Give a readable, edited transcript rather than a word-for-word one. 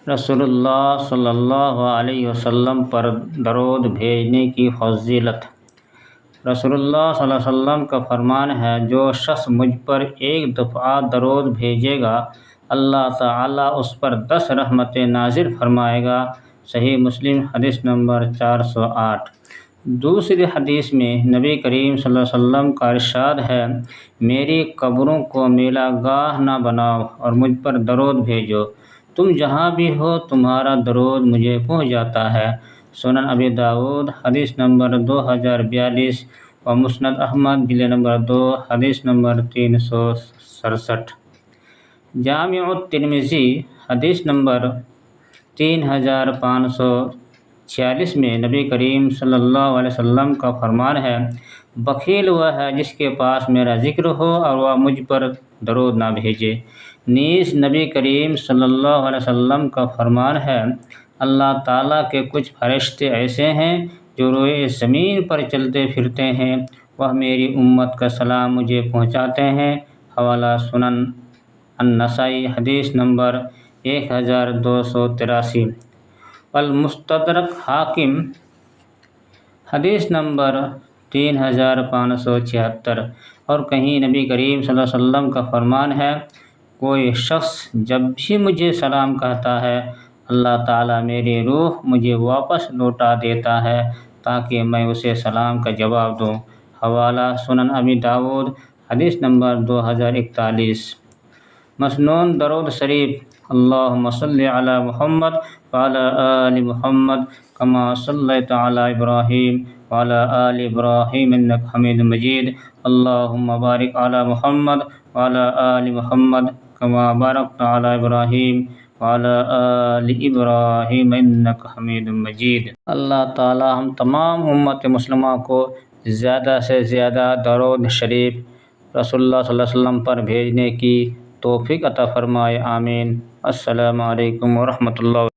رسول اللہ صلی اللہ علیہ وسلم پر درود بھیجنے کی فضیلت۔ رسول اللہ صلی اللہ علیہ وسلم کا فرمان ہے، جو شخص مجھ پر ایک دفعہ درود بھیجے گا، اللہ تعالیٰ اس پر 10 رحمتیں نازل فرمائے گا۔ صحیح مسلم حدیث نمبر 408۔ دوسری حدیث میں نبی کریم صلی اللہ علیہ وسلم کا ارشاد ہے، میری قبروں کو میلہ گاہ نہ بناؤ اور مجھ پر درود بھیجو، تم جہاں بھی ہو تمہارا درود مجھے پہنچ جاتا ہے۔ سنن ابی داؤد حدیث نمبر 2042 و مسند احمد جلد نمبر 2 حدیث نمبر 367۔ جامع الترمذی حدیث نمبر 3546 میں نبی کریم صلی اللہ علیہ وسلم کا فرمان ہے، بخیل وہ ہے جس کے پاس میرا ذکر ہو اور وہ مجھ پر درود نہ بھیجے۔ نیز نبی کریم صلی اللہ علیہ وسلم کا فرمان ہے، اللہ تعالیٰ کے کچھ فرشتے ایسے ہیں جو روئے زمین پر چلتے پھرتے ہیں، وہ میری امت کا سلام مجھے پہنچاتے ہیں۔ حوالہ سنن النسائی حدیث نمبر 1283۔ المستدرک حاکم حدیث نمبر 3576۔ اور کہیں نبی کریم صلی اللہ علیہ وسلم کا فرمان ہے، کوئی شخص جب بھی مجھے سلام کہتا ہے، اللہ تعالیٰ میری روح مجھے واپس لوٹا دیتا ہے تاکہ میں اسے سلام کا جواب دوں۔ حوالہ سنن ابی داؤد حدیث نمبر 2041۔ مسنون درود شریف۔ اللہم صل علی محمد وعلی آل محمد کما صلیت علی ابراہیم وعلی آل ابراہیم انک حمید مجید۔ اللہم بارک علی محمد وعلی آل محمد کما بارکت علی ابراہیم وعلی آل ابراہیم انک حمید مجید۔ اللہ تعالی ہم تمام امت مسلمہ کو زیادہ سے زیادہ درود شریف رسول اللہ صلی اللہ علیہ وسلم پر بھیجنے کی توفیق عطا فرمائے، آمین۔ السلام علیکم ورحمۃ اللہ۔